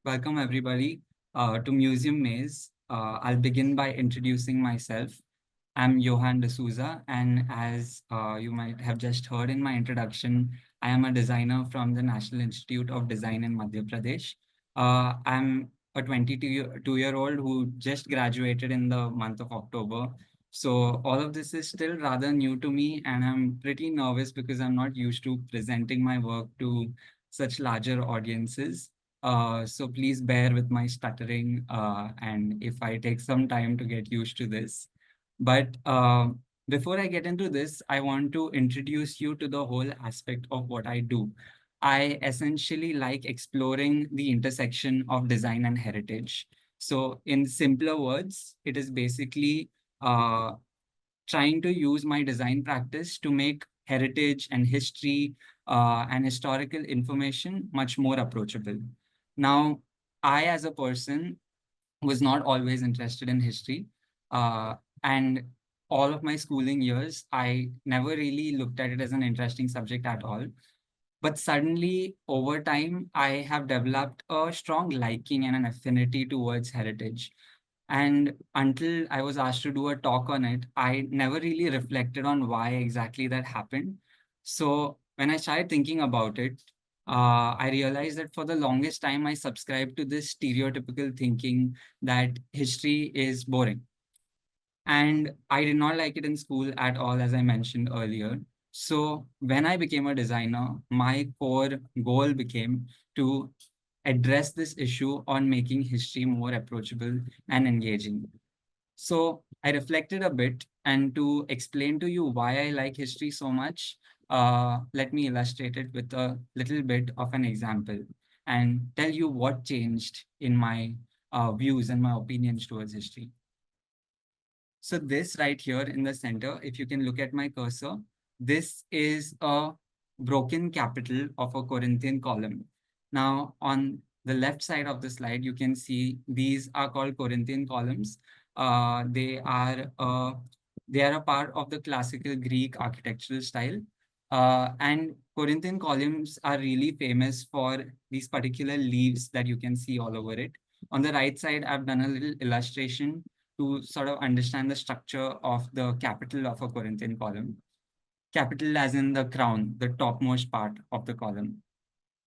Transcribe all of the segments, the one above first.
Welcome everybody to Museum Maze. I'll begin by introducing myself. I'm Yohann D'Souza, and as you might have just heard in my introduction, I am a designer from the National Institute of Design in Madhya Pradesh. I'm a 22-year-old who just graduated in the month of October. So all of this is still rather new to me, and I'm pretty nervous because I'm not used to presenting my work to such larger audiences. So please bear with my stuttering and if I take some time to get used to this. But before I get into this, I want to introduce you to the whole aspect of what I do. I essentially like exploring the intersection of design and heritage. So in simpler words, it is basically uh, trying to use my design practice to make heritage and history and historical information much more approachable. Now, I, as a person, was not always interested in history. Uh, and all of my schooling years, I never really looked at it as an interesting subject at all. But suddenly, over time, I have developed a strong liking and an affinity towards heritage. And until I was asked to do a talk on it, I never really reflected on why exactly that happened. So when I started thinking about it, I realized that for the longest time, I subscribed to this stereotypical thinking that history is boring. And I did not like it in school at all, as I mentioned earlier. So when I became a designer, my core goal became to address this issue on making history more approachable and engaging. So I reflected a bit, and to explain to you why I like history so much, let me illustrate it with a little bit of an example and tell you what changed in my views and my opinions towards history. So this right here in the center, if you can look at my cursor, this is a broken capital of a Corinthian column. Now, on the left side of the slide, you can see these are called Corinthian columns. They are a part of the classical Greek architectural style. And Corinthian columns are really famous for these particular leaves that you can see all over it. On the right side, I've done a little illustration to sort of understand the structure of the capital of a Corinthian column. Capital as in the crown, the topmost part of the column.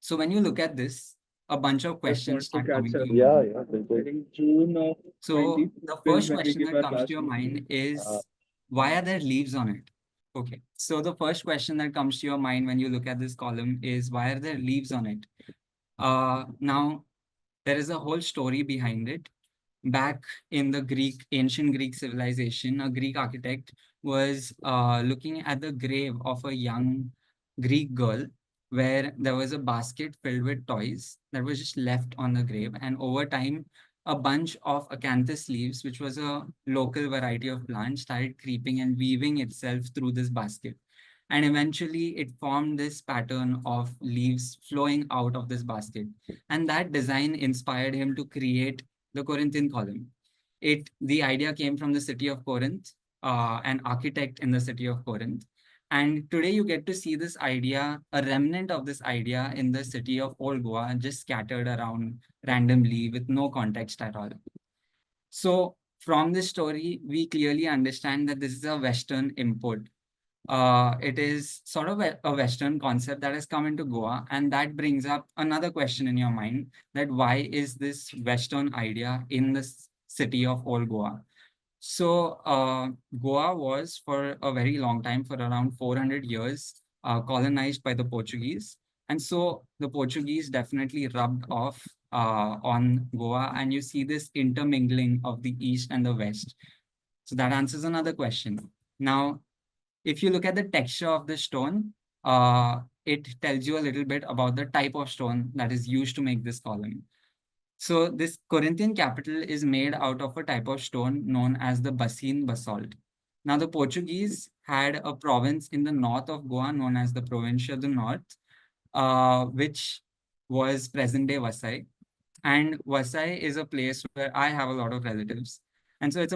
So when you look at this, a bunch of Just questions want to start catch coming to up. your Yeah, mind. yeah. I think June of So 20 the April first when we question gave that our comes to last your meeting. mind Uh, is, why are there leaves on it? Okay, so the first question that comes to your mind when you look at this column is, why are there leaves on it? Now, there is a whole story behind it. Back in the ancient Greek civilization, a Greek architect was looking at the grave of a young Greek girl where there was a basket filled with toys that was just left on the grave. And over time, a bunch of acanthus leaves, which was a local variety of plant, started creeping and weaving itself through this basket. And eventually, it formed this pattern of leaves flowing out of this basket. And that design inspired him to create the Corinthian column. The idea came from the city of Corinth, an architect in the city of Corinth. And today you get to see this idea, a remnant of this idea in the city of Old Goa, just scattered around randomly with no context at all. So from this story, we clearly understand that this is a Western import. It is sort of a Western concept that has come into Goa, and that brings up another question in your mind: that why is this Western idea in the city of Old Goa? So, Goa was for a very long time, for around 400 years, colonized by the Portuguese. And so the Portuguese definitely rubbed off on Goa, and you see this intermingling of the East and the West. So that answers another question. Now, if you look at the texture of the stone, it tells you a little bit about the type of stone that is used to make this column. So this Corinthian capital is made out of a type of stone known as the Basine basalt. Now the Portuguese had a province in the north of Goa known as the Provincia do Norte, which was present-day Vasai. And Vasai is a place where I have a lot of relatives. And so it's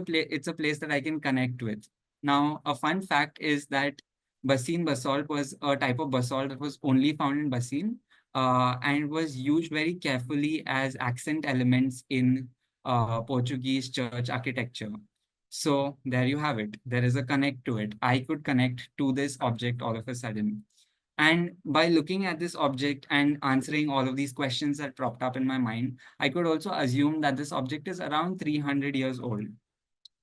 a place that I can connect with. Now, a fun fact is that Basine basalt was a type of basalt that was only found in Basine, and was used very carefully as accent elements in Portuguese church architecture. So there you have it. There is a connect to it. I could connect to this object all of a sudden. And by looking at this object and answering all of these questions that propped up in my mind, I could also assume that this object is around 300 years old.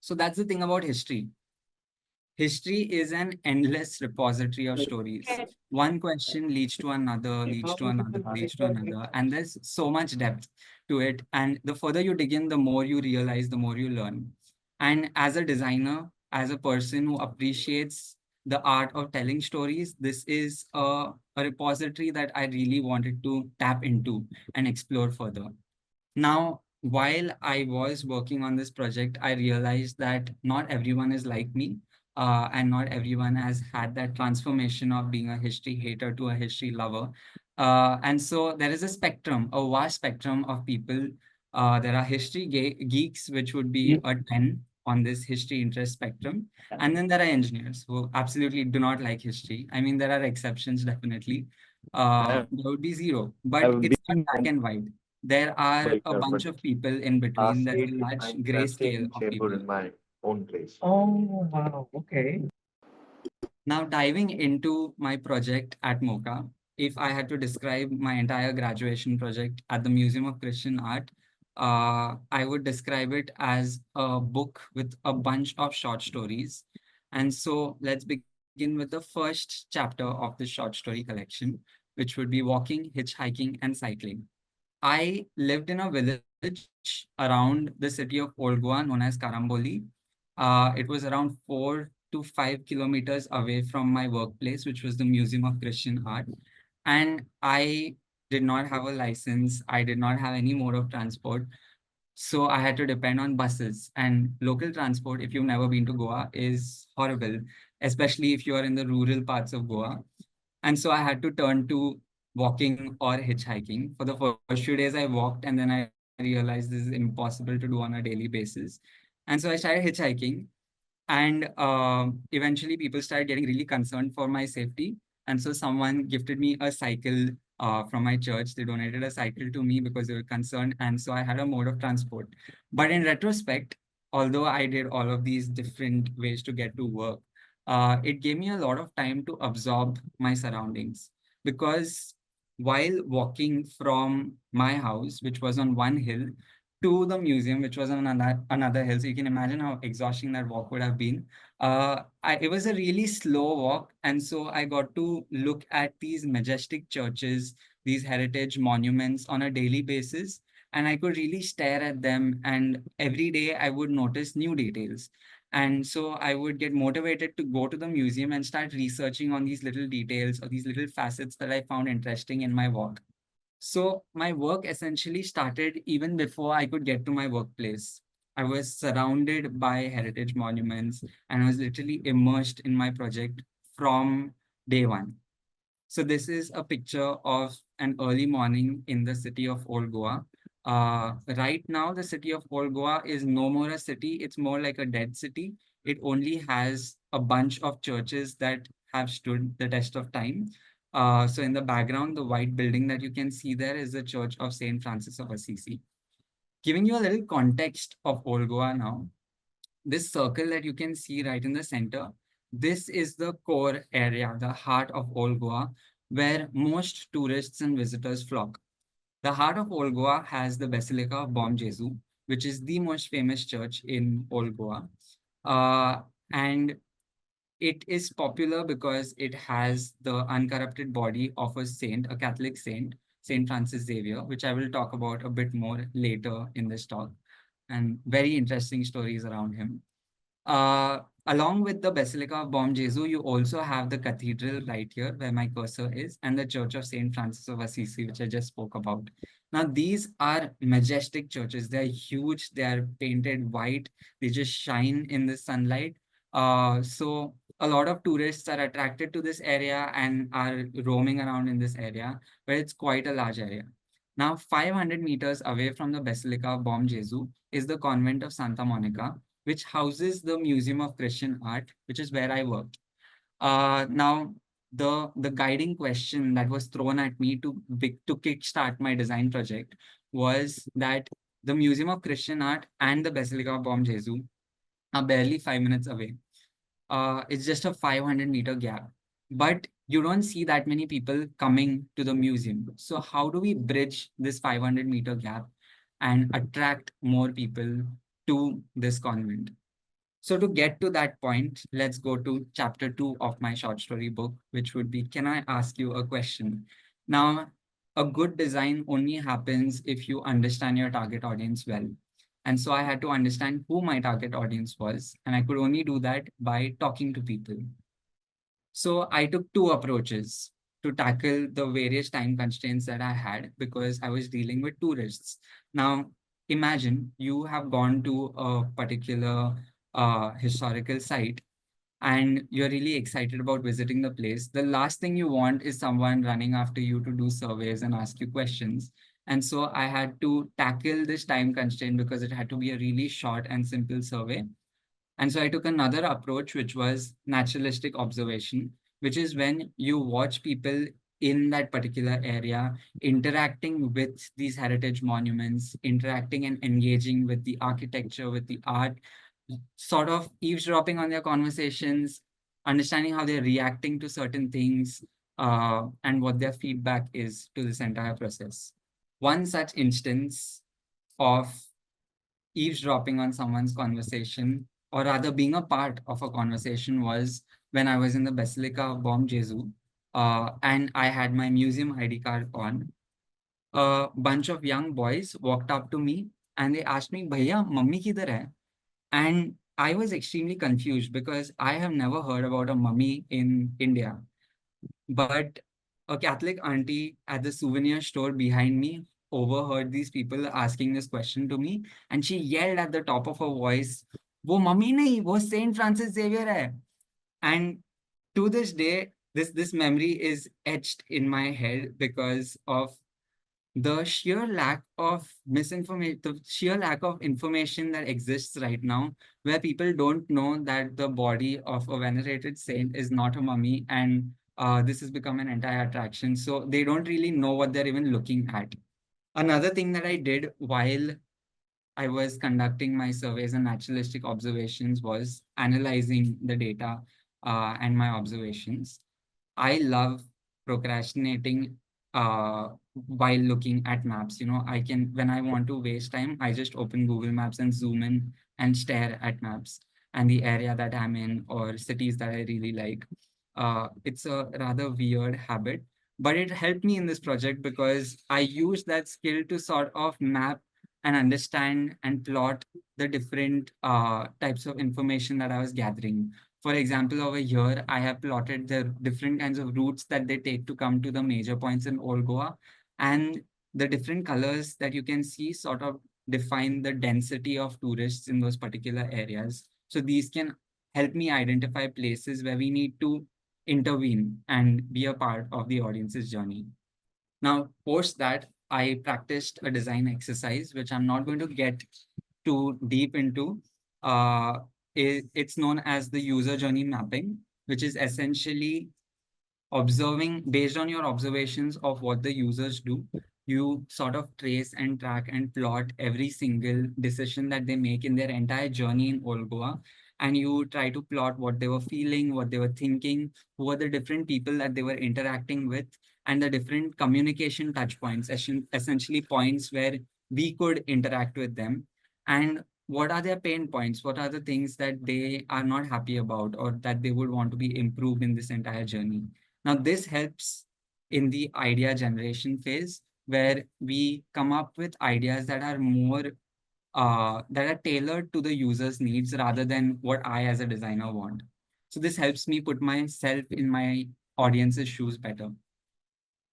So that's the thing about history. History is an endless repository of stories. One question leads to another, leads to another, leads to another, and there's so much depth to it. And the further you dig in, the more you realize, the more you learn. And as a designer, as a person who appreciates the art of telling stories, this is a repository that I really wanted to tap into and explore further. Now, while I was working on this project, I realized that not everyone is like me, and not everyone has had that transformation of being a history hater to a history lover. And so there is a spectrum, a vast spectrum of people. There are history geeks, which would be a 10 on this history interest spectrum. And then there are engineers who absolutely do not like history. I mean, there are exceptions, definitely. There would be zero, but I've it's not been black and white. There are a biker, but bunch of people in between. last There's a week large I'm currently grayscale in of Jaipur people. in my own place. Oh, wow. Okay. Now, diving into my project at MoCA, if I had to describe my entire graduation project at the Museum of Christian Art, I would describe it as a book with a bunch of short stories. And so let's begin with the first chapter of the short story collection, which would be walking, hitchhiking, and cycling. I lived in a village around the city of Old Goa known as Karamboli. It was around 4 to 5 kilometers away from my workplace, which was the Museum of Christian Art. And I did not have a license. I did not have any mode of transport. So I had to depend on buses. And local transport, if you've never been to Goa, is horrible, especially if you are in the rural parts of Goa. And so I had to turn to walking or hitchhiking. For the first few days, I walked, and then I realized this is impossible to do on a daily basis. And so I started hitchhiking. And eventually, people started getting really concerned for my safety. And so someone gifted me a cycle from my church. They donated a cycle to me because they were concerned. And so I had a mode of transport. But in retrospect, although I did all of these different ways to get to work, it gave me a lot of time to absorb my surroundings. Because while walking from my house, which was on one hill, to the museum, which was on another hill. So you can imagine how exhausting that walk would have been. It was a really slow walk. And so I got to look at these majestic churches, these heritage monuments on a daily basis. And I could really stare at them. And every day I would notice new details. And so I would get motivated to go to the museum and start researching on these little details or these little facets that I found interesting in my walk. So my work essentially started even before I could get to my workplace. I was surrounded by heritage monuments and I was literally immersed in my project from day one. So this is a picture of an early morning in the city of Old Goa. Right now, the city of Old Goa is no more a city. It's more like a dead city. It only has a bunch of churches that have stood the test of time. So in the background, the white building that you can see there is the Church of Saint Francis of Assisi. Giving you a little context of Old Goa now, this circle that you can see right in the center, this is the core area, the heart of Old Goa, where most tourists and visitors flock. The heart of Old Goa has the Basilica of Bom Jesu, which is the most famous church in Old Goa. Uh, and it is popular because it has the uncorrupted body of a saint, a Catholic saint, Saint Francis Xavier, which I will talk about a bit more later in this talk, and very interesting stories around him. Uh, Along with the Basilica of Bom Jesu, you also have the cathedral right here where my cursor is, and the Church of Saint Francis of Assisi, which I just spoke about. Now, these are majestic churches. They're huge. They are painted white. They just shine in the sunlight. So a lot of tourists are attracted to this area and are roaming around in this area, but it's quite a large area. Now, 500 meters away from the Basilica of Bom Jesu is the Convent of Santa Monica, which houses the Museum of Christian Art, which is where I worked. Now, the guiding question that was thrown at me to kickstart my design project was that the Museum of Christian Art and the Basilica of Bom Jesus are barely 5 minutes away. It's just a 500-meter gap, but you don't see that many people coming to the museum. So how do we bridge this 500-meter gap and attract more people to this convent? So to get to that point, let's go to chapter 2 of my short story book, which would be, can I ask you a question? Now, a good design only happens if you understand your target audience well. And so I had to understand who my target audience was, and I could only do that by talking to people. So I took two approaches to tackle the various time constraints that I had because I was dealing with tourists. Now, imagine you have gone to a particular historical site and you're really excited about visiting the place. The last thing you want is someone running after you to do surveys and ask you questions. And so I had to tackle this time constraint because it had to be a really short and simple survey. And so I took another approach, which was naturalistic observation, which is when you watch people in that particular area interacting with these heritage monuments, interacting and engaging with the architecture, with the art, sort of eavesdropping on their conversations, understanding how they're reacting to certain things, and what their feedback is to this entire process. One such instance of eavesdropping on someone's conversation, or rather being a part of a conversation, was when I was in the Basilica of Bom Jesus, and I had my museum ID card on. A bunch of young boys walked up to me and they asked me, Bhaiya, mummy kidhar hai? And I was extremely confused because I have never heard about a mummy in India. But a Catholic auntie at the souvenir store behind me overheard these people asking this question to me, and she yelled at the top of her voice, "वो mummy नहीं, वो Saint Francis Xavier है." And to this day, this memory is etched in my head because of the sheer lack of misinformation, the sheer lack of information that exists right now, where people don't know that the body of a venerated saint is not a mummy, and this has become an entire attraction. So they don't really know what they're even looking at. Another thing that I did while I was conducting my surveys and naturalistic observations was analyzing the data and my observations. I love procrastinating while looking at maps. You know, I can, when I want to waste time, I just open Google Maps and zoom in and stare at maps and the area that I'm in or cities that I really like. It's a rather weird habit, but it helped me in this project because I used that skill to sort of map and understand and plot the different types of information that I was gathering. For example, over here, I have plotted the different kinds of routes that they take to come to the major points in Old Goa. And the different colors that you can see sort of define the density of tourists in those particular areas. So these can help me identify places where we need to intervene and be a part of the audience's journey. Now, post that, I practiced a design exercise, which I'm not going to get too deep into. Uh, it's known as the user journey mapping, which is essentially observing based on your observations of what the users do. You sort of trace and track and plot every single decision that they make in their entire journey in Old Goa. And you try to plot what they were feeling, what they were thinking, who were the different people that they were interacting with, and the different communication touch points, essentially points where we could interact with them. And what are their pain points? What are the things that they are not happy about or that they would want to be improved in this entire journey? Now, this helps in the idea generation phase where we come up with ideas that are more that are tailored to the user's needs rather than what I as a designer want. So this helps me put myself in my audience's shoes better.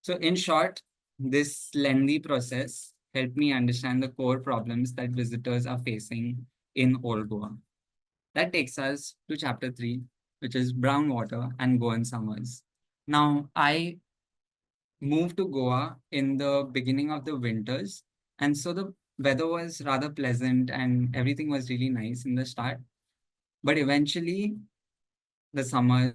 So in short, this lengthy process helped me understand the core problems that visitors are facing in Old Goa. That takes us to chapter 3, which is brown water and Goan summers. Now, I moved to Goa in the beginning of the winters. And so the weather was rather pleasant and everything was really nice in the start. But eventually, the summers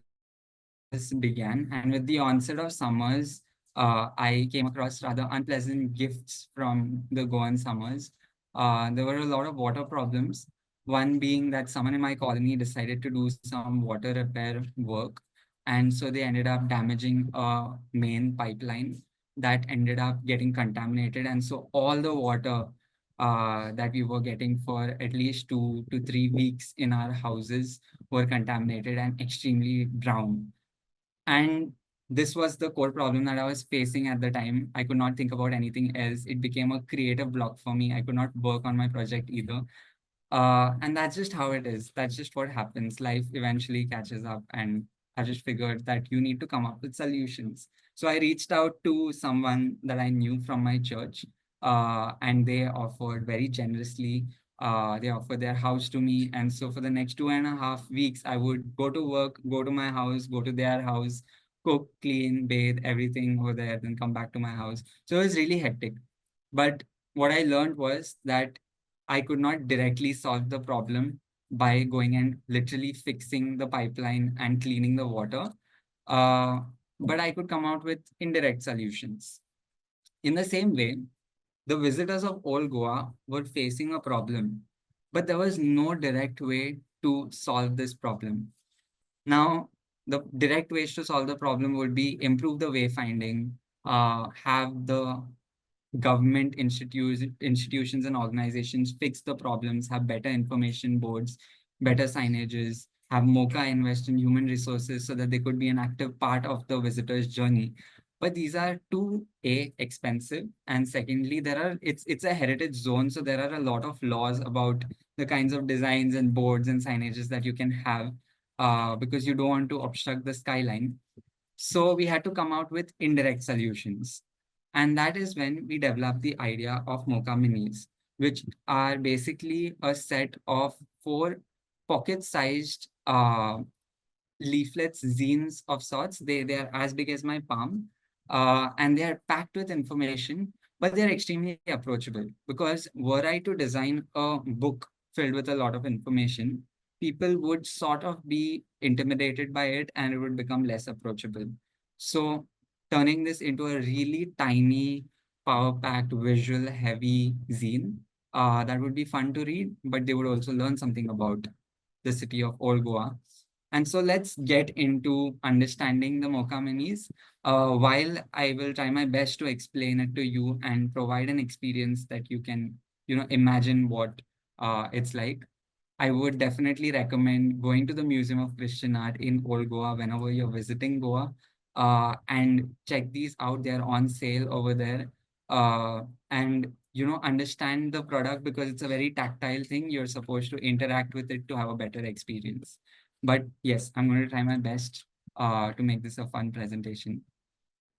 began. And with the onset of summers, I came across rather unpleasant gifts from the Goan summers. There were a lot of water problems. One being that someone in my colony decided to do some water repair work. And so they ended up damaging a main pipeline that ended up getting contaminated. And so all the water that we were getting for at least 2 to 3 weeks in our houses were contaminated and extremely brown. And this was the core problem that I was facing at the time. I could not think about anything else. It became a creative block for me. I could not work on my project either. And that's just how it is. That's just what happens. Life eventually catches up, and I just figured that you need to come up with solutions. So I reached out to someone that I knew from my church, and they offered very generously. They offered their house to me, and so for the next 2.5 weeks, I would go to work, go to my house, go to their house, cook, clean, bathe, everything over there, then come back to my house. So it was really hectic. But what I learned was that I could not directly solve the problem by going and literally fixing the pipeline and cleaning the water. Uh, but I could come out with indirect solutions. In the same way, the visitors of Old Goa were facing a problem, but there was no direct way to solve this problem. Now, the direct ways to solve the problem would be improve the wayfinding, have the government institutions and organizations fix the problems, have better information boards, better signages, have MoCA invest in human resources so that they could be an active part of the visitor's journey. But these are too expensive, and secondly, it's a heritage zone, so there are a lot of laws about the kinds of designs and boards and signages that you can have, because you don't want to obstruct the skyline. So we had to come out with indirect solutions. And that is when we developed the idea of MoCA Minis, which are basically a set of four pocket-sized leaflets, zines of sorts. They are as big as my palm, and they are packed with information, but they're extremely approachable. Because were I to design a book filled with a lot of information, people would sort of be intimidated by it, and it would become less approachable. So turning this into a really tiny, power-packed, visual-heavy zine, that would be fun to read, but they would also learn something about the city of Old Goa. And so let's get into understanding the MoCA Minis. While I will try my best to explain it to you and provide an experience that you can, imagine what it's like. I would definitely recommend going to the Museum of Christian Art in Old Goa whenever you're visiting Goa, and check these out. They're on sale over there. And understand the product because it's a very tactile thing. You're supposed to interact with it to have a better experience. But yes, I'm going to try my best to make this a fun presentation.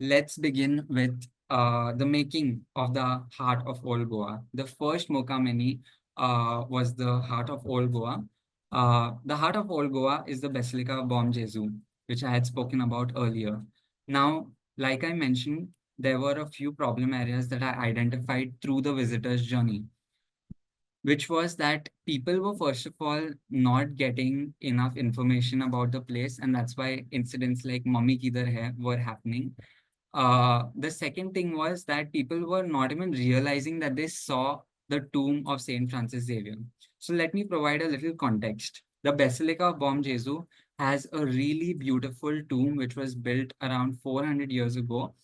Let's begin with the making of the Heart of Old Goa. The first MoCA Mini was the Heart of Old Goa. The Heart of Old Goa is the Basilica of Bom Jesu, which I had spoken about earlier. Now, like I mentioned, there were a few problem areas that I identified through the visitor's journey, which was that people were, first of all, not getting enough information about the place. And that's why incidents like Mummy Kidhar Hai were happening. The second thing was that people were not even realizing that they saw the tomb of Saint Francis Xavier. So let me provide a little context. The Basilica of Bom Jesu has a really beautiful tomb which was built around 400 years ago.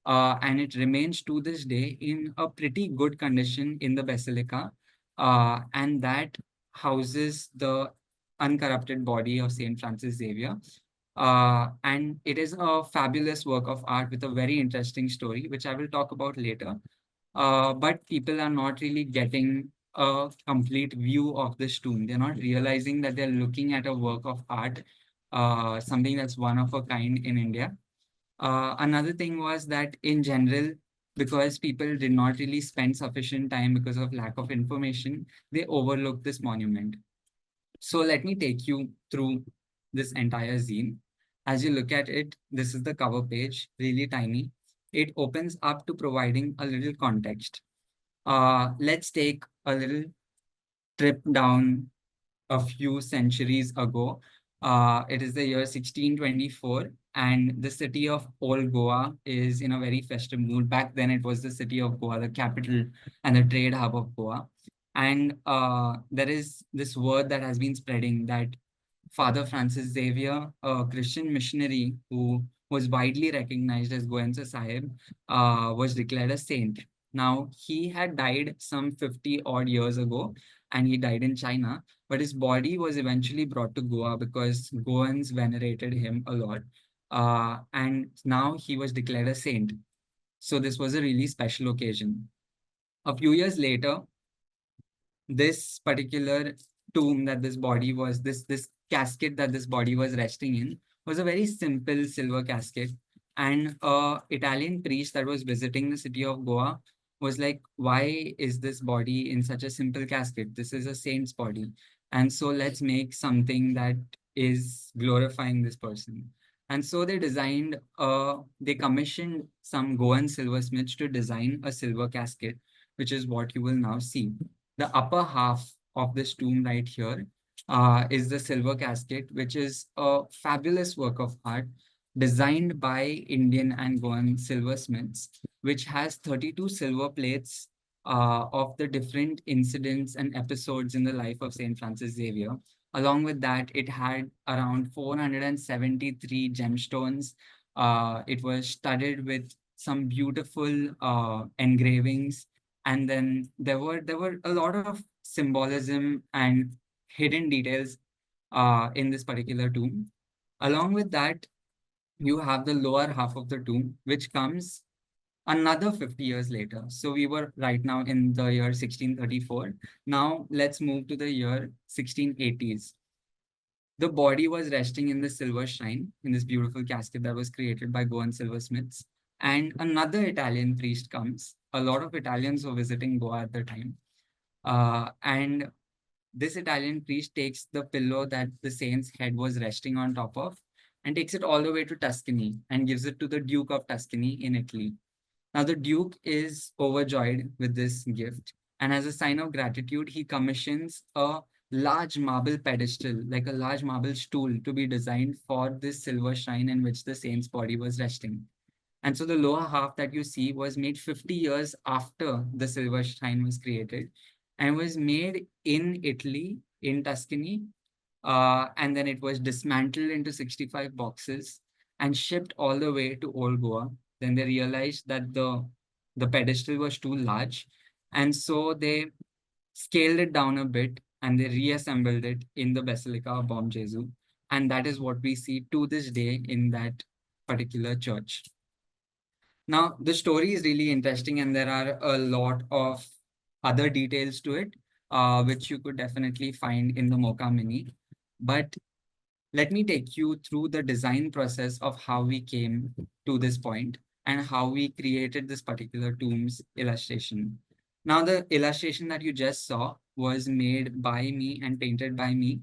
And it remains to this day in a pretty good condition in the Basilica. And that houses the uncorrupted body of Saint Francis Xavier. And it is a fabulous work of art with a very interesting story, which I will talk about later. But people are not really getting a complete view of this tomb. They're not realizing that they're looking at a work of art, something that's one of a kind in India. Another thing was that in general, because people did not really spend sufficient time because of lack of information, they overlooked this monument. So let me take you through this entire zine. As you look at it, this is the cover page, really tiny. It opens up to providing a little context. Let's take a little trip down a few centuries ago. It is the year 1624, and the city of Old Goa is in a very festive mood. Back then, it was the city of Goa, the capital and the trade hub of Goa. And there is this word that has been spreading that Father Francis Xavier, a Christian missionary who was widely recognized as Goenza Sahib, was declared a saint. Now, he had died some 50 odd years ago, and he died in China, but his body was eventually brought to Goa because Goans venerated him a lot. And now he was declared a saint. So this was a really special occasion. A few years later, this particular tomb that this body was, this casket that this body was resting in, was a very simple silver casket. And a Italian priest that was visiting the city of Goa was like, why is this body in such a simple casket? This is a saint's body. And so let's make something that is glorifying this person. And so they commissioned some Goan silversmiths to design a silver casket, which is what you will now see. The upper half of this tomb right here is the silver casket, which is a fabulous work of art designed by Indian and Goan silversmiths, which has 32 silver plates of the different incidents and episodes in the life of Saint Francis Xavier. Along with that, it had around 473 gemstones. It was studded with some beautiful engravings, and then there were a lot of symbolism and hidden details in this particular tomb. Along with that, you have the lower half of the tomb, which comes another 50 years later. So we were right now in the year 1634. Now let's move to the year 1680s. The body was resting in the silver shrine in this beautiful casket that was created by Goan silversmiths. And another Italian priest comes. A lot of Italians were visiting Goa at the time. And this Italian priest takes the pillow that the saint's head was resting on top of and takes it all the way to Tuscany and gives it to the Duke of Tuscany in Italy. Now, the Duke is overjoyed with this gift, and as a sign of gratitude, he commissions a large marble pedestal, like a large marble stool, to be designed for this silver shrine in which the saint's body was resting. And so the lower half that you see was made 50 years after the silver shrine was created and was made in Italy, in Tuscany. And then it was dismantled into 65 boxes and shipped all the way to Old Goa. Then they realized that the pedestal was too large. And so they scaled it down a bit and they reassembled it in the Basilica of Bom Jesu. And that is what we see to this day in that particular church. Now, the story is really interesting, and there are a lot of other details to it, which you could definitely find in the MoCA Mini. But let me take you through the design process of how we came to this point and how we created this particular tomb's illustration. Now, the illustration that you just saw was made by me and painted by me.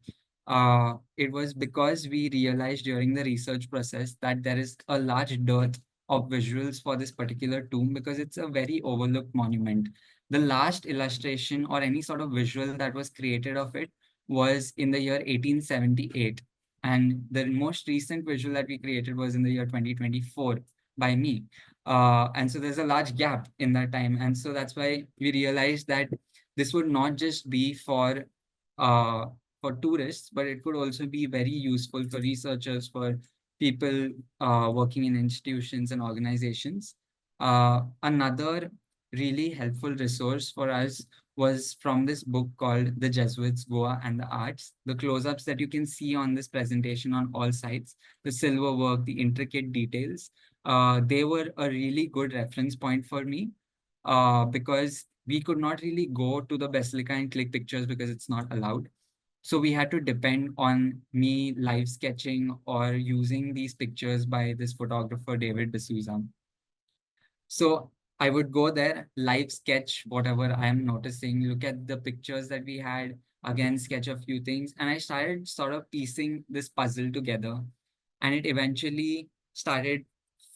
It was because we realized during the research process that there is a large dearth of visuals for this particular tomb because it's a very overlooked monument. The last illustration or any sort of visual that was created of it was in the year 1878. And the most recent visual that we created was in the year 2024 by me. And so there's a large gap in that time. And so that's why we realized that this would not just be uh, for tourists, but it could also be very useful for researchers, for people working in institutions and organizations. Another really helpful resource for us was from this book called The Jesuits, Goa and the Arts. The close-ups that you can see on this presentation on all sides, the silver work, the intricate details, they were a really good reference point for me because we could not really go to the Basilica and click pictures because it's not allowed. So we had to depend on me live sketching or using these pictures by this photographer, David D'Souza. So I would go there, live sketch whatever I am noticing, look at the pictures that we had, again, sketch a few things. And I started sort of piecing this puzzle together. And it eventually started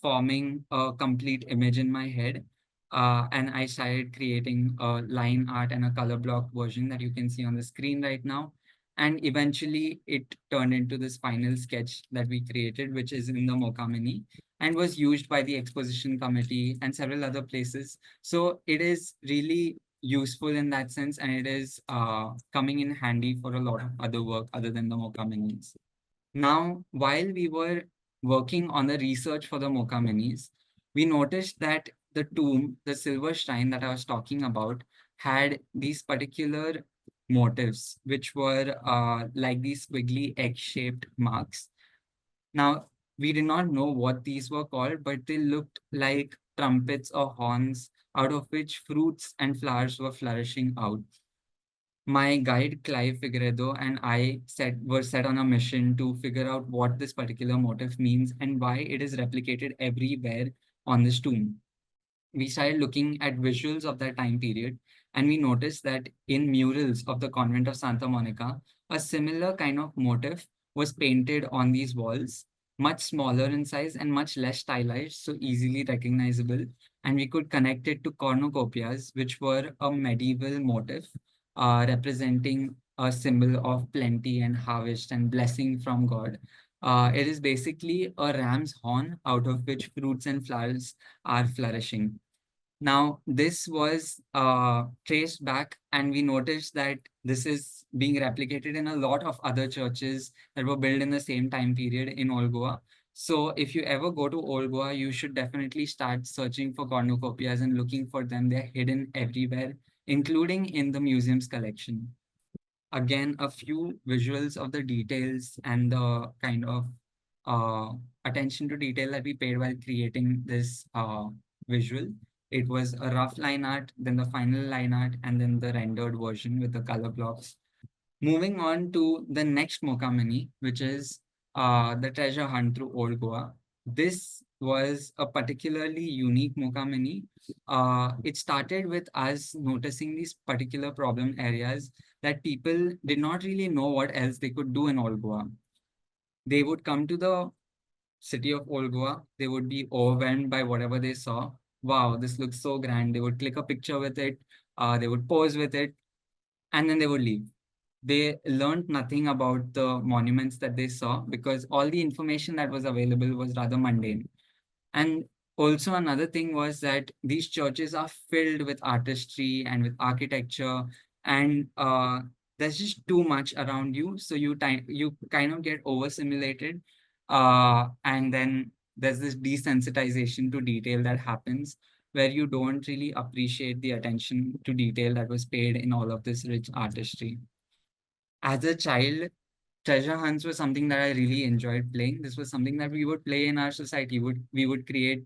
forming a complete image in my head. And I started creating a line art and a color block version that you can see on the screen right now. And eventually it turned into this final sketch that we created, which is in the MoCA Mini and was used by the exposition committee and several other places. So it is really useful in that sense, and it is coming in handy for a lot of other work other than the MoCA Minis. Now, while we were working on the research for the MoCA Minis, we noticed that the tomb, the silver shrine that I was talking about, had these particular motifs, which were like these squiggly egg-shaped marks. Now, we did not know what these were called, but they looked like trumpets or horns out of which fruits and flowers were flourishing out. My guide Clive Figueredo and I were set on a mission to figure out what this particular motif means and why it is replicated everywhere on this tomb. We started looking at visuals of that time period, and we noticed that in murals of the convent of Santa Monica, a similar kind of motif was painted on these walls, much smaller in size and much less stylized, so easily recognizable. And we could connect it to cornucopias, which were a medieval motif representing a symbol of plenty and harvest and blessing from God. It is basically a ram's horn out of which fruits and flowers are flourishing. Now, this was traced back, and we noticed that this is being replicated in a lot of other churches that were built in the same time period in Old Goa. So, if you ever go to Old Goa, you should definitely start searching for cornucopias and looking for them. They're hidden everywhere, including in the museum's collection. Again, a few visuals of the details and the kind of uh, attention to detail that we paid while creating this visual. It was a rough line art, then the final line art, and then the rendered version with the color blocks. Moving on to the next MoCA Mini, which is the treasure hunt through Old Goa. This was a particularly unique MoCA Mini. It started with us noticing these particular problem areas that people did not really know what else they could do in Old Goa. They would come to the city of Old Goa, they would be overwhelmed by whatever they saw. Wow, this looks so grand. They would click a picture with it, they would pose with it, and then they would leave. They learned nothing about the monuments that they saw because all the information that was available was rather mundane. And also another thing was that these churches are filled with artistry and with architecture, and there's just too much around you. So you kind of get overstimulated, and then there's this desensitization to detail that happens where you don't really appreciate the attention to detail that was paid in all of this rich artistry. As a child, treasure hunts was something that I really enjoyed playing. This was something that we would play in our society. We would create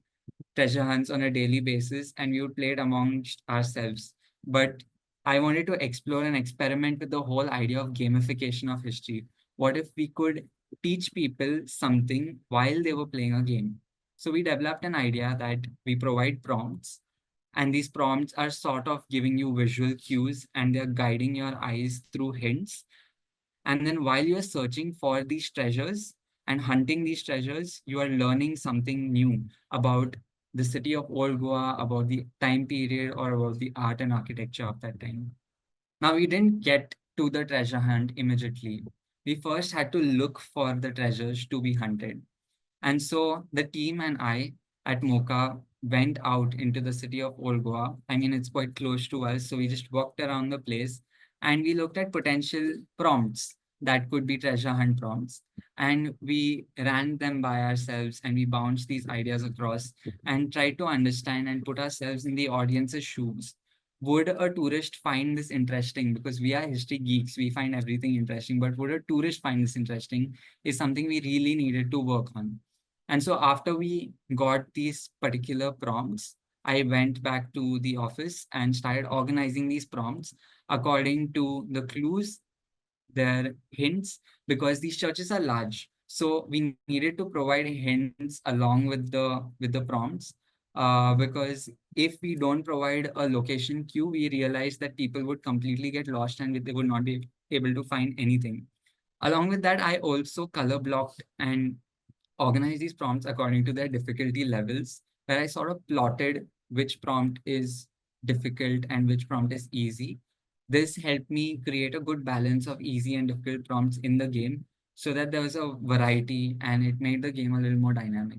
treasure hunts on a daily basis, and we would play it amongst ourselves. But I wanted to explore and experiment with the whole idea of gamification of history. What if we could teach people something while they were playing a game? So we developed an idea that we provide prompts, and these prompts are sort of giving you visual cues, and they're guiding your eyes through hints. And then while you are searching for these treasures and hunting these treasures, you are learning something new about the city of Old Goa, about the time period, or about the art and architecture of that time. Now, we didn't get to the treasure hunt immediately. We first had to look for the treasures to be hunted. And so the team and I at MoCA went out into the city of Old Goa. I mean, it's quite close to us. So we just walked around the place and we looked at potential prompts that could be treasure hunt prompts. And we ran them by ourselves and we bounced these ideas across and tried to understand and put ourselves in the audience's shoes. Would a tourist find this interesting? Because we are history geeks, we find everything interesting, but would a tourist find this interesting? Is something we really needed to work on. And so after we got these particular prompts, I went back to the office and started organizing these prompts according to the clues, their hints, because these churches are large. So we needed to provide hints along with the prompts. Because if we don't provide a location cue, we realize that people would completely get lost and they would not be able to find anything. Along with that, I also color blocked and organize these prompts according to their difficulty levels, where I sort of plotted which prompt is difficult and which prompt is easy. This helped me create a good balance of easy and difficult prompts in the game so that there was a variety and it made the game a little more dynamic.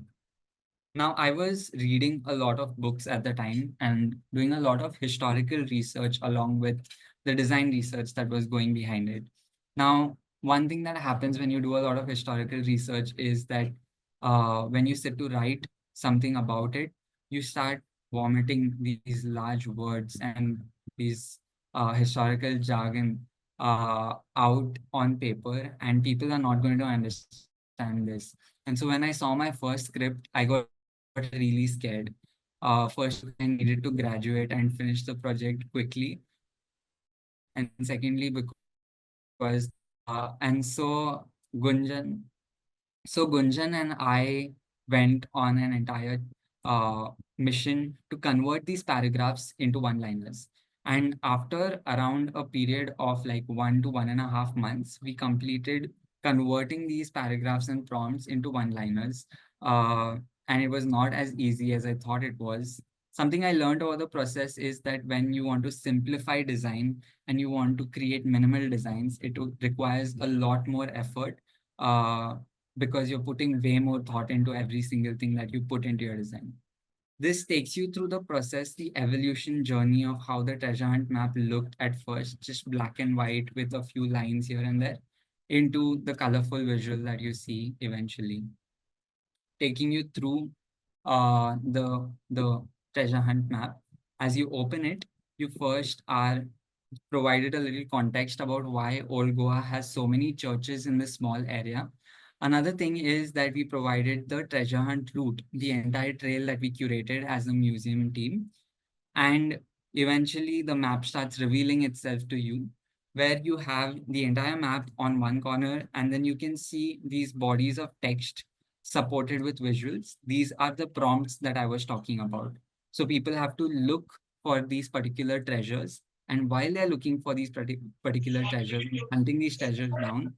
Now, I was reading a lot of books at the time and doing a lot of historical research along with the design research that was going behind it. Now, one thing that happens when you do a lot of historical research is that when you sit to write something about it, you start vomiting these large words and these historical jargon out on paper, and people are not going to understand this. And so when I saw my first script, I got really scared. First, because I needed to graduate and finish the project quickly. And secondly, because Gunjan so Gunjan and I went on an entire mission to convert these paragraphs into one-liners. And after around a period of like 1 to 1.5 months, we completed converting these paragraphs and prompts into one-liners. Uh, and it was not as easy as I thought it was. Something I learned over the process is that when you want to simplify design and you want to create minimal designs, requires a lot more effort. Because you're putting way more thought into every single thing that you put into your design. This takes you through the process, the evolution journey of how the treasure hunt map looked at first, just black and white with a few lines here and there, into the colorful visual that you see eventually, taking you through the treasure hunt map. As you open it, you first are provided a little context about why Old Goa has so many churches in this small area. Another thing is that we provided the treasure hunt route, the entire trail that we curated as a museum team. And eventually the map starts revealing itself to you, where you have the entire map on one corner, and then you can see these bodies of text supported with visuals. These are the prompts that I was talking about. So people have to look for these particular treasures, and while they're looking for these particular treasures, hunting these treasures down,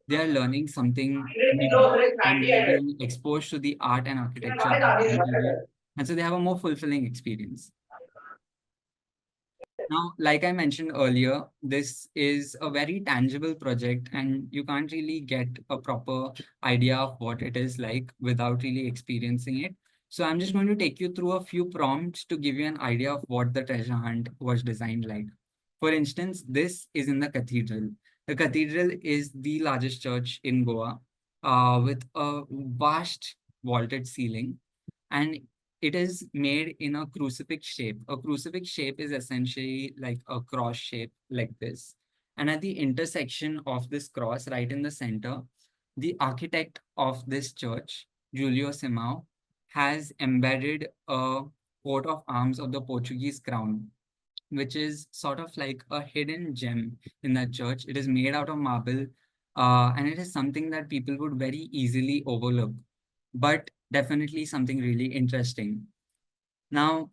they are learning something new, and they are being exposed to the art and architecture of the period, and so they have a more fulfilling experience. Now, like I mentioned earlier, this is a very tangible project, and you can't really get a proper idea of what it is like without really experiencing it. So I'm just going to take you through a few prompts to give you an idea of what the treasure hunt was designed like. For instance, this is in the cathedral. The cathedral is the largest church in Goa, with a vast vaulted ceiling, and it is made in a crucifix shape. A crucifix shape is essentially like a cross shape like this. And at the intersection of this cross, right in the center, the architect of this church, Julio Simão, has embedded a coat of arms of the Portuguese crown, which is sort of like a hidden gem in that church. It is made out of marble, and it is something that people would very easily overlook, but definitely something really interesting. Now,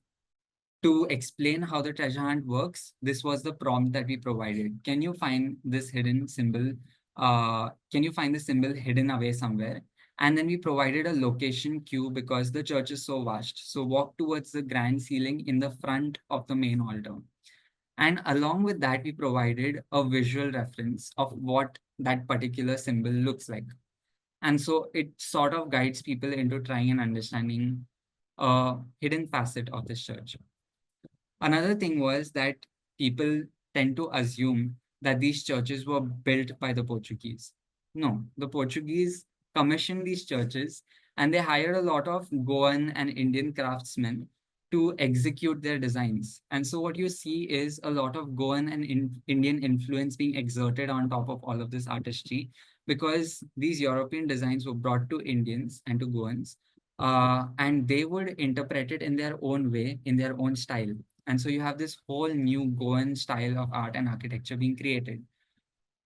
to explain how the treasure hunt works, this was the prompt that we provided. Can you find this hidden symbol? Can you find the symbol hidden away somewhere? And then we provided a location cue because the church is so vast. So walk towards the grand ceiling in the front of the main altar. And along with that, we provided a visual reference of what that particular symbol looks like. And so it sort of guides people into trying and understanding a hidden facet of this church. Another thing was that people tend to assume that these churches were built by the Portuguese. No, the Portuguese commissioned these churches, and they hired a lot of Goan and Indian craftsmen to execute their designs. And so what you see is a lot of Goan and Indian influence being exerted on top of all of this artistry, because these European designs were brought to Indians and to Goans, and they would interpret it in their own way, in their own style. And so you have this whole new Goan style of art and architecture being created.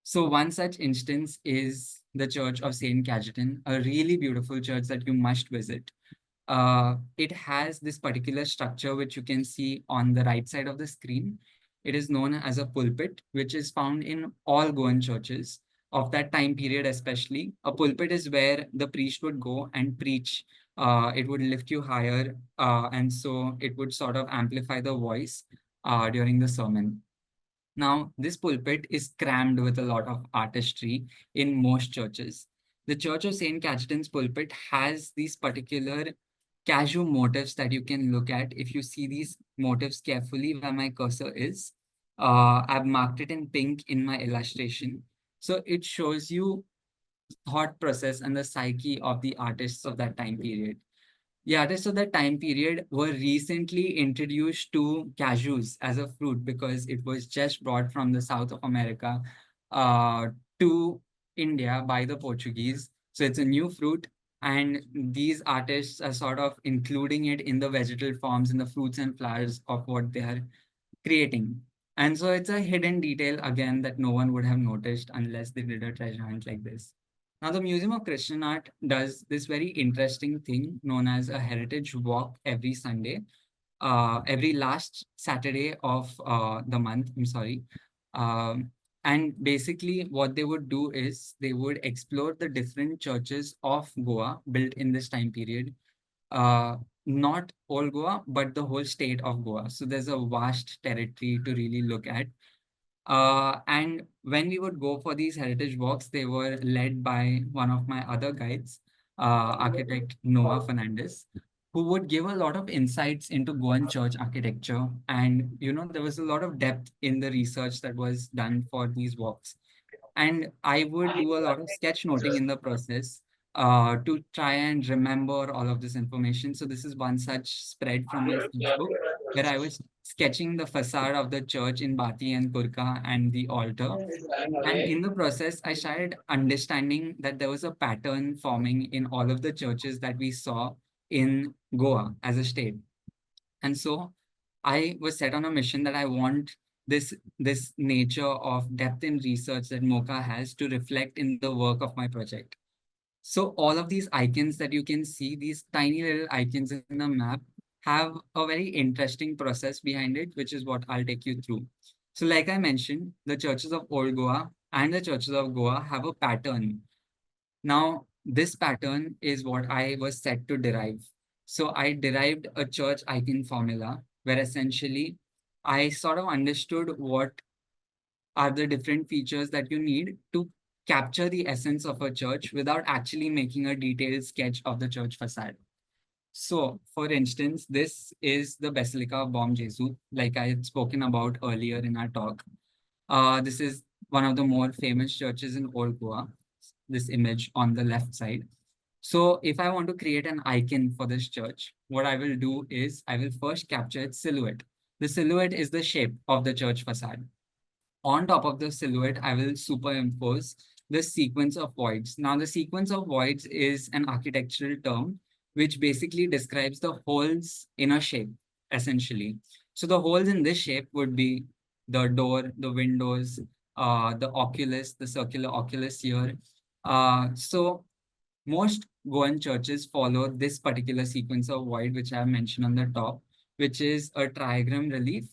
So one such instance is the Church of Saint Cajetan, a really beautiful church that you must visit. It has this particular structure which you can see on the right side of the screen. It is known as a pulpit, which is found in all Goan churches of that time period especially. A pulpit is where the priest would go and preach. It would lift you higher, and so it would sort of amplify the voice during the sermon. Now, this pulpit is crammed with a lot of artistry in most churches. The Church of St. Cajetan's pulpit has these particular casual motifs that you can look at. If you see these motifs carefully where my cursor is, I've marked it in pink in my illustration. So it shows you thought process and the psyche of the artists of that time period. The artists of that time period were recently introduced to cashews as a fruit because it was just brought from the south of America uh, to India by the Portuguese. So it's a new fruit, and these artists are sort of including it in the vegetal forms, in the fruits and flowers of what they are creating. And so it's a hidden detail again that no one would have noticed unless they did a treasure hunt like this. Now, the Museum of Christian Art does this very interesting thing known as a heritage walk every Sunday, every last Saturday of the month. I'm sorry. And basically, what they would do is they would explore the different churches of Goa built in this time period, uh, not Old Goa, but the whole state of Goa. So there's a vast territory to really look at. And when we would go for these heritage walks, they were led by one of my other guides, architect Noah Fernandez, who would give a lot of insights into Goan church architecture. And, there was a lot of depth in the research that was done for these walks. And I would do a lot of sketch noting in the process to try and remember all of this information. So this is one such spread from my sketchbook where I was sketching the facade of the church in Bati and Kurka and the altar. And in the process, I started understanding that there was a pattern forming in all of the churches that we saw in Goa as a state. And so I was set on a mission that I want this nature of depth in research that MoCA has to reflect in the work of my project. So all of these icons that you can see, these tiny little icons in the map, have a very interesting process behind it, which is what I'll take you through. So like I mentioned, the churches of Old Goa and the churches of Goa have a pattern. Now, this pattern is what I was set to derive. So I derived a church icon formula where essentially I sort of understood what are the different features that you need to capture the essence of a church without actually making a detailed sketch of the church facade. So, for instance, this is the Basilica of Bom Jesus, like I had spoken about earlier in our talk. This is one of the more famous churches in Old Goa, this image on the left side. So if I want to create an icon for this church, what I will do is I will first capture its silhouette. The silhouette is the shape of the church facade. On top of the silhouette, I will superimpose the sequence of voids. Now, the sequence of voids is an architectural term which basically describes the holes in a shape, essentially. So the holes in this shape would be the door, the windows, the oculus, the circular oculus here. So most Goan churches follow this particular sequence of void, which I have mentioned on the top, which is a trigram relief.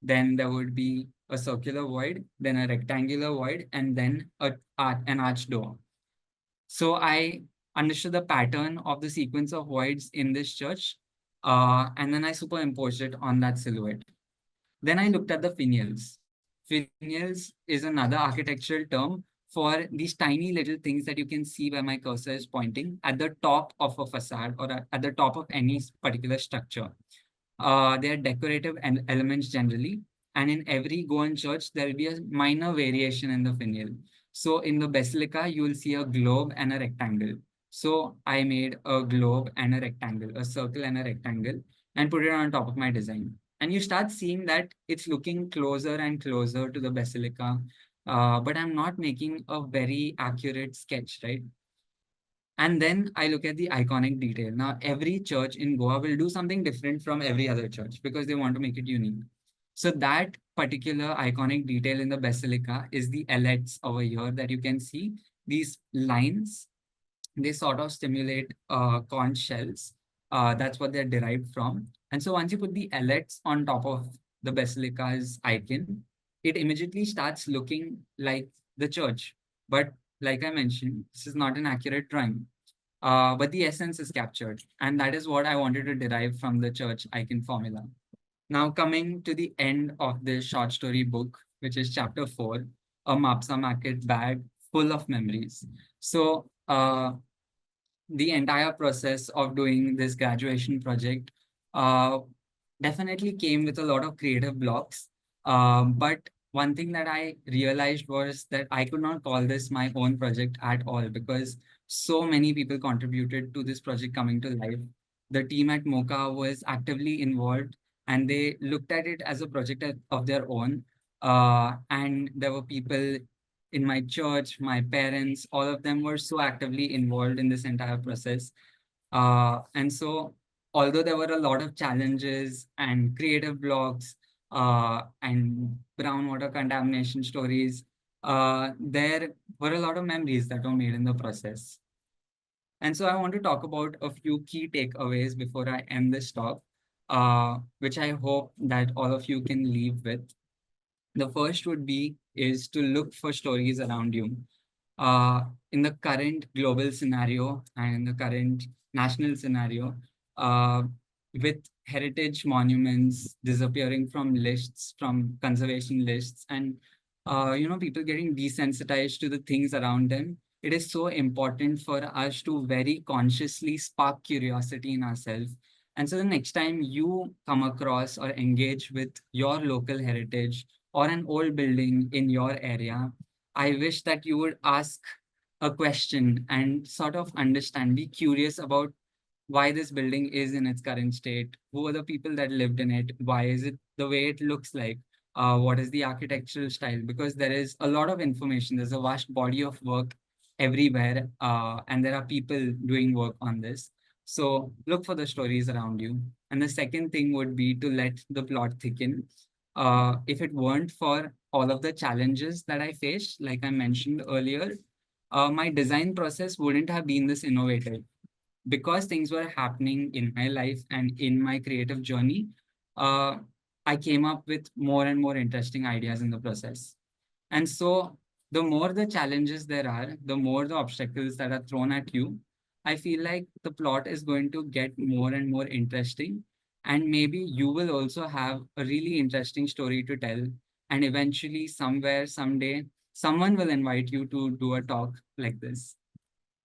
Then there would be a circular void, then a rectangular void, and then an arch door. So I understood the pattern of the sequence of voids in this church, and then I superimposed it on that silhouette. Then I looked at the finials. Finials is another architectural term for these tiny little things that you can see where my cursor is pointing at the top of a facade or at the top of any particular structure. They are decorative elements generally, and in every Goan church, there will be a minor variation in the finial. So in the basilica, you will see a globe and a rectangle. So I made a globe and a rectangle, a circle and a rectangle, and put it on top of my design. And you start seeing that it's looking closer and closer to the basilica, but I'm not making a very accurate sketch, right? And then I look at the iconic detail. Now, every church in Goa will do something different from every other church because they want to make it unique. So that particular iconic detail in the basilica is the ellets over here that you can see. These lines, they sort of stimulate conch shells. That's what they're derived from. And so once you put the ellets on top of the basilica's icon, it immediately starts looking like the church. But like I mentioned, this is not an accurate drawing. But the essence is captured. And that is what I wanted to derive from the church icon formula. Now, coming to the end of this short story book, which is chapter 4, a Mapsa Market bag full of memories. So, the entire process of doing this graduation project uh, definitely came with a lot of creative blocks. But one thing that I realized was that I could not call this my own project at all because so many people contributed to this project coming to life. The team at MoCA was actively involved and they looked at it as a project of their own. And there were people in my church, my parents, all of them were so actively involved in this entire process. And so, although there were a lot of challenges and creative blocks and brown water contamination stories, there were a lot of memories that were made in the process. And so, I want to talk about a few key takeaways before I end this talk, which I hope that all of you can leave with. The first would be is to look for stories around you. Uh, in the current global scenario and in the current national scenario, uh, with heritage monuments disappearing from lists, from conservation lists, and people getting desensitized to the things around them, it is so important for us to very consciously spark curiosity in ourselves. And so the next time you come across or engage with your local heritage or an old building in your area, I wish that you would ask a question and sort of understand, be curious about why this building is in its current state, who are the people that lived in it, why is it the way it looks like, what is the architectural style, because there is a lot of information, there's a vast body of work everywhere, and there are people doing work on this. So look for the stories around you. And the second thing would be to let the plot thicken. If it weren't for all of the challenges that I faced, like I mentioned earlier, my design process wouldn't have been this innovative because things were happening in my life and in my creative journey. uh, I came up with more and more interesting ideas in the process. And so, the more the challenges there are, the more the obstacles that are thrown at you, I feel like the plot is going to get more and more interesting. And maybe you will also have a really interesting story to tell. And eventually, somewhere, someday, someone will invite you to do a talk like this.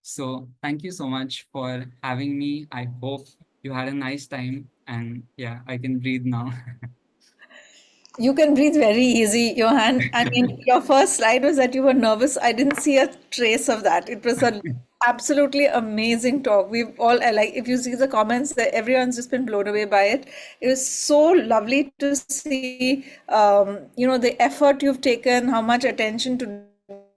So, thank you so much for having me. I hope you had a nice time. And yeah, I can breathe now. You can breathe very easy, Johan. I mean, your first slide was that you were nervous. I didn't see a trace of that. It was an absolutely amazing talk. We've all like, if you see the comments, that everyone's just been blown away by it. It was so lovely to see, the effort you've taken, how much attention to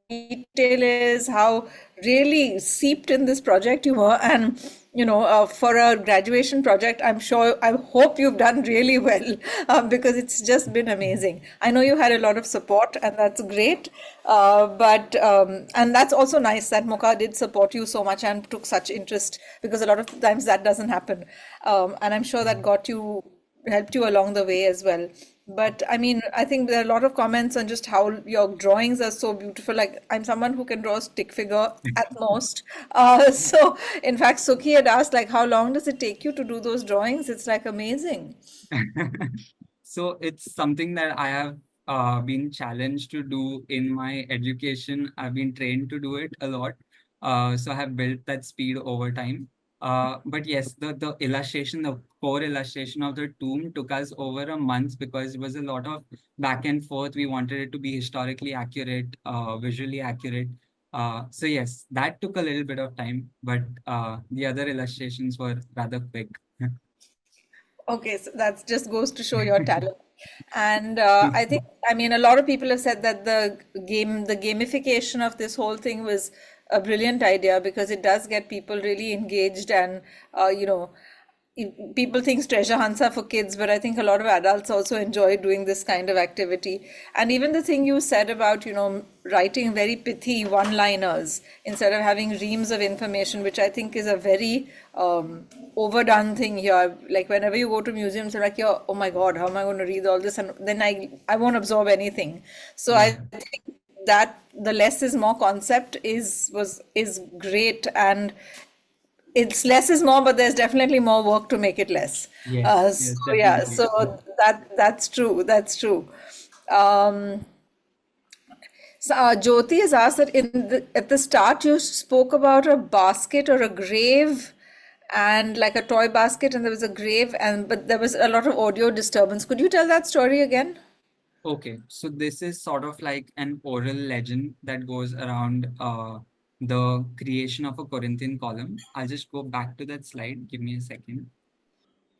detail is, how really seeped in this project you were, and for a graduation project, I hope you've done really well, because it's just been amazing. I know you had a lot of support, and that's great. But and that's also nice that Mocha did support you so much and took such interest, because a lot of times that doesn't happen. And I'm sure that got you helped you along the way as well. But I mean, I think there are a lot of comments on just how your drawings are so beautiful. Like, I'm someone who can draw a stick figure at most. So in fact, Suki had asked, like, how long does it take you to do those drawings? It's like amazing. So it's something that I have been challenged to do in my education. I've been trained to do it a lot. So I have built that speed over time. But yes, the illustration, the core illustration of the tomb took us over a month because it was a lot of back and forth. We wanted it to be historically accurate, visually accurate. So yes, that took a little bit of time, but the other illustrations were rather quick. Okay, so that just goes to show your talent. And I think, I mean, a lot of people have said that the gamification of this whole thing was a brilliant idea, because it does get people really engaged. And, uh, you know, people think treasure hunts are for kids, but I think a lot of adults also enjoy doing this kind of activity. And even the thing you said about, writing very pithy one-liners instead of having reams of information, which I think is a very overdone thing here. Like, whenever you go to museums, you're like, oh my God, how am I going to read all this? And then I won't absorb anything. So I Yeah. think that the less is more concept is great. And it's less is more, but there's definitely more work to make it less. Yes, So yes, yeah, definitely. so that's true. That's true. Um, So, Jyoti has asked that at the start you spoke about a basket or a grave and like a toy basket, and there was a grave, and but there was a lot of audio disturbance. Could you tell that story again? Okay, so this is sort of like an oral legend that goes around the creation of a Corinthian column. I'll just go back to that slide. Give me a second.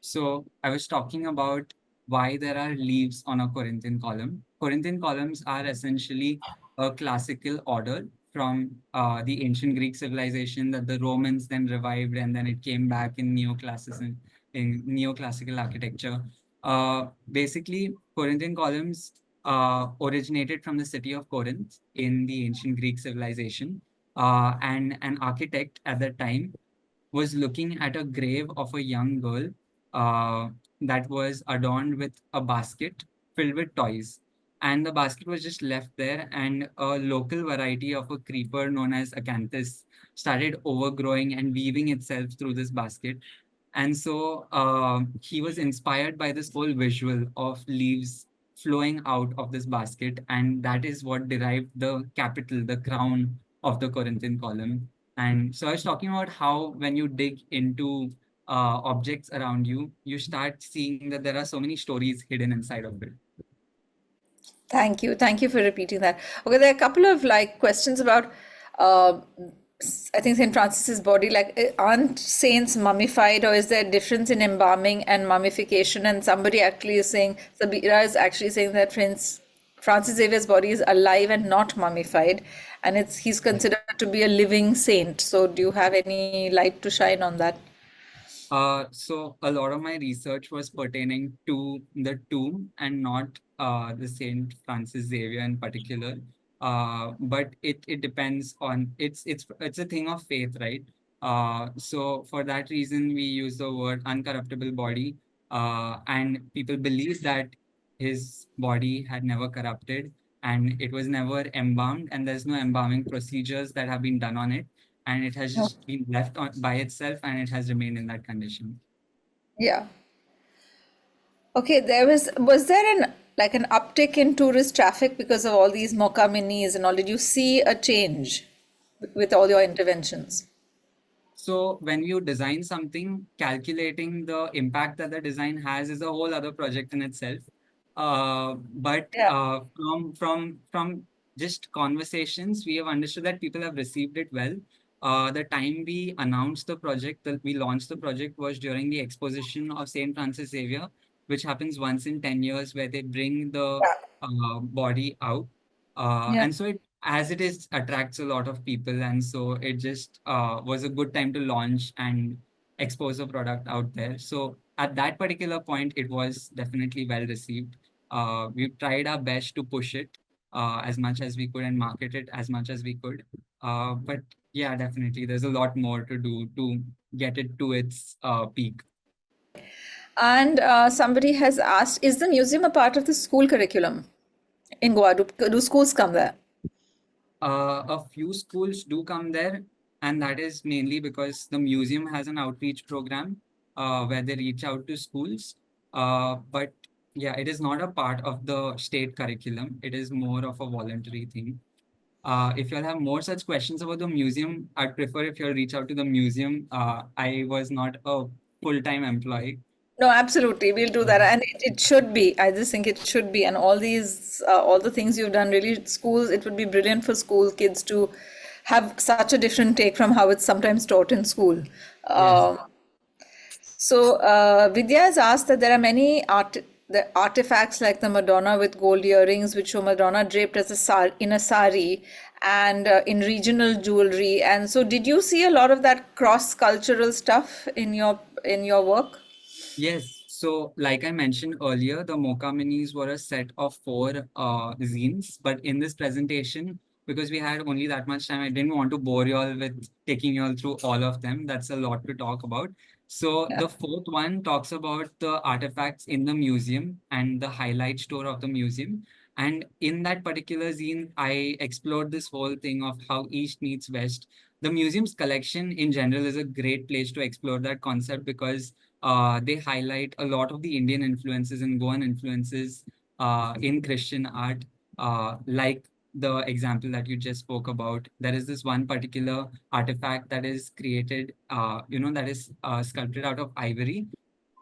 So I was talking about why there are leaves on a Corinthian column. Corinthian columns are essentially a classical order from the ancient Greek civilization that the Romans then revived, and then it came back in neoclassical architecture. Basically, Corinthian columns originated from the city of Corinth in the ancient Greek civilization, and an architect at that time was looking at a grave of a young girl uh, that was adorned with a basket filled with toys. And the basket was just left there, and a local variety of a creeper known as acanthus started overgrowing and weaving itself through this basket. And so he was inspired by this whole visual of leaves flowing out of this basket. And that is what derived the capital, the crown of the Corinthian column. And so I was talking about how when you dig into objects around you, you start seeing that there are so many stories hidden inside of it. Thank you. Thank you for repeating that. Okay, there are a couple of like questions about, uh, I think St. Francis's body. Like, aren't saints mummified, or is there a difference in embalming and mummification? And somebody actually is saying, Sabira is actually saying that Francis Xavier's body is alive and not mummified, and he's considered to be a living saint. So, do you have any light to shine on that? So a lot of my research was pertaining to the tomb and not the Saint Francis Xavier in particular. But it depends on it's a thing of faith, right? So for that reason, we use the word uncorruptible body, and people believe that his body had never corrupted and it was never embalmed, and there's no embalming procedures that have been done on it, and it has No. just been left on by itself and it has remained in that condition. Yeah. Okay, was there an like an uptick in tourist traffic because of all these MoCA Minis and all? Did you see a change with all your interventions? So when you design something, calculating the impact that the design has is a whole other project in itself. But Yeah. from just conversations, we have understood that people have received it well. The time we announced the project, that we launched the project, was during the exposition of Saint Francis Xavier, which happens once in 10 years, where they bring the body out, Yeah. and so it as it is attracts a lot of people, and so it just was a good time to launch and expose the product out there. So at that particular point, it was definitely well received. We've tried our best to push it as much as we could and market it as much as we could. But yeah, definitely, there's a lot more to do to get it to its peak. And somebody has asked, is the museum a part of the school curriculum in Goa? Do schools come there? A few schools do come there, and that is mainly because the museum has an outreach program where they reach out to schools. But yeah, it is not a part of the state curriculum. It is more of a voluntary thing. If you'll have more such questions about the museum, I'd prefer if you'll reach out to the museum. I was not a full-time employee. No, absolutely. We'll do that. And it should be. I just think it should be. And all the things you've done, really, schools, it would be brilliant for school kids to have such a different take from how it's sometimes taught in school. Yes. Um, So, Vidya has asked that there are the artifacts like the Madonna with gold earrings, which show Madonna draped as in a sari, and in regional jewelry. And so, did you see a lot of that cross-cultural stuff in your work? Yes. So, like I mentioned earlier, the MoCA Minis were a set of four zines. But in this presentation, because we had only that much time, I didn't want to bore you all with taking you all through all of them. That's a lot to talk about. So, Yeah. the fourth one talks about the artifacts in the museum and the highlight store of the museum. And in that particular zine, I explored this whole thing of how East meets West. The museum's collection in general is a great place to explore that concept because they highlight a lot of the Indian influences and Goan influences in Christian art. Like the example that you just spoke about, there is this one particular artifact that is created, that is sculpted out of ivory.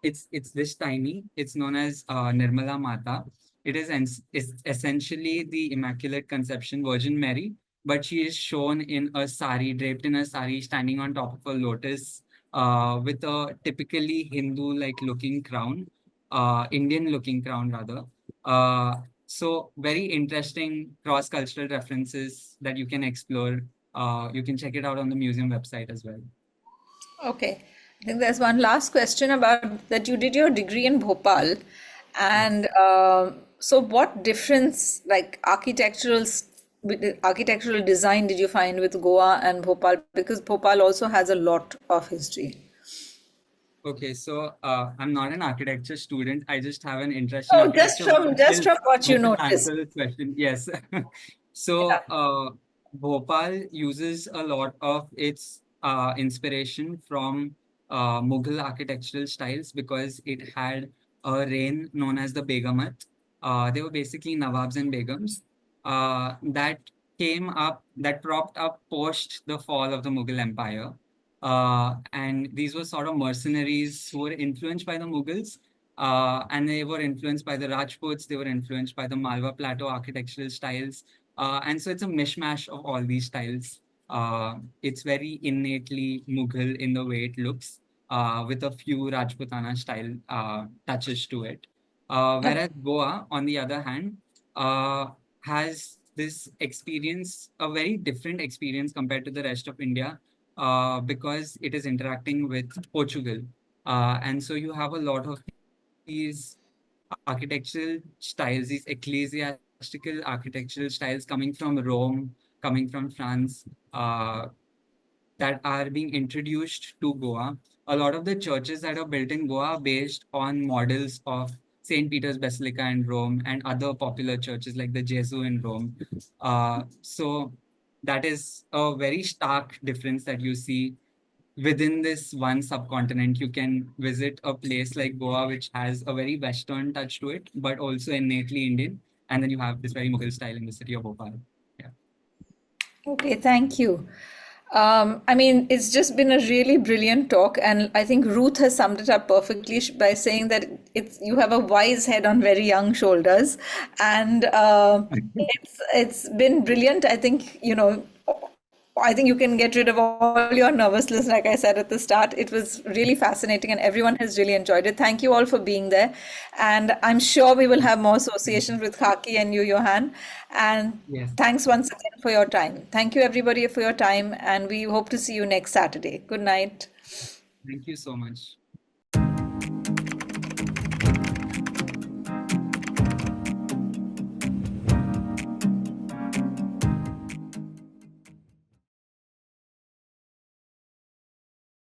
It's this tiny. It's known as Nirmala Mata. It's essentially the Immaculate Conception Virgin Mary, but she is shown in a sari, draped in a sari, standing on top of a lotus, with a typically Hindu-like looking crown, Indian-looking crown rather. So very interesting cross-cultural references that you can explore. You can check it out on the museum website as well. Okay. I think there's one last question about that you did your degree in Bhopal. Yes. And so what difference, like architectural design did you find with Goa and Bhopal? Because Bhopal also has a lot of history. Okay, so I'm not an architecture student. I just have an interest in Oh, just architecture, but from just from what I you can answer noticed. this question. Yes. Yeah. So Bhopal uses a lot of its inspiration from Mughal architectural styles because it had a reign known as the Begamat. They were basically Nawabs and Begums that that propped up post the fall of the Mughal Empire. And these were sort of mercenaries who were influenced by the Mughals, and they were influenced by the Rajputs, they were influenced by the Malwa Plateau architectural styles. And so it's a mishmash of all these styles. It's very innately Mughal in the way it looks, with a few Rajputana style touches to it. Whereas Goa, on the other hand, has this experience, a very different experience compared to the rest of India, because it is interacting with Portugal. And so you have a lot of these architectural styles, these ecclesiastical architectural styles coming from Rome, coming from France, that are being introduced to Goa. A lot of the churches that are built in Goa are based on models of St. Peter's Basilica in Rome and other popular churches like the Gesù in Rome. So that is a very stark difference that you see within this one subcontinent. You can visit a place like Goa, which has a very Western touch to it, but also innately Indian. And then you have this very Mughal style in the city of Bhopal. Yeah. Okay, thank you. I mean, it's just been a really brilliant talk, and I think Ruth has summed it up perfectly by saying that you have a wise head on very young shoulders, and it's been brilliant. I think I think you can get rid of all your nervousness, like I said at the start. It was really fascinating, and everyone has really enjoyed it. Thank you all for being there. And I'm sure we will have more associations with Khaki and you, Johan. And Yes. thanks once again for your time. Thank you, everybody, for your time. And we hope to see you next Saturday. Good night. Thank you so much.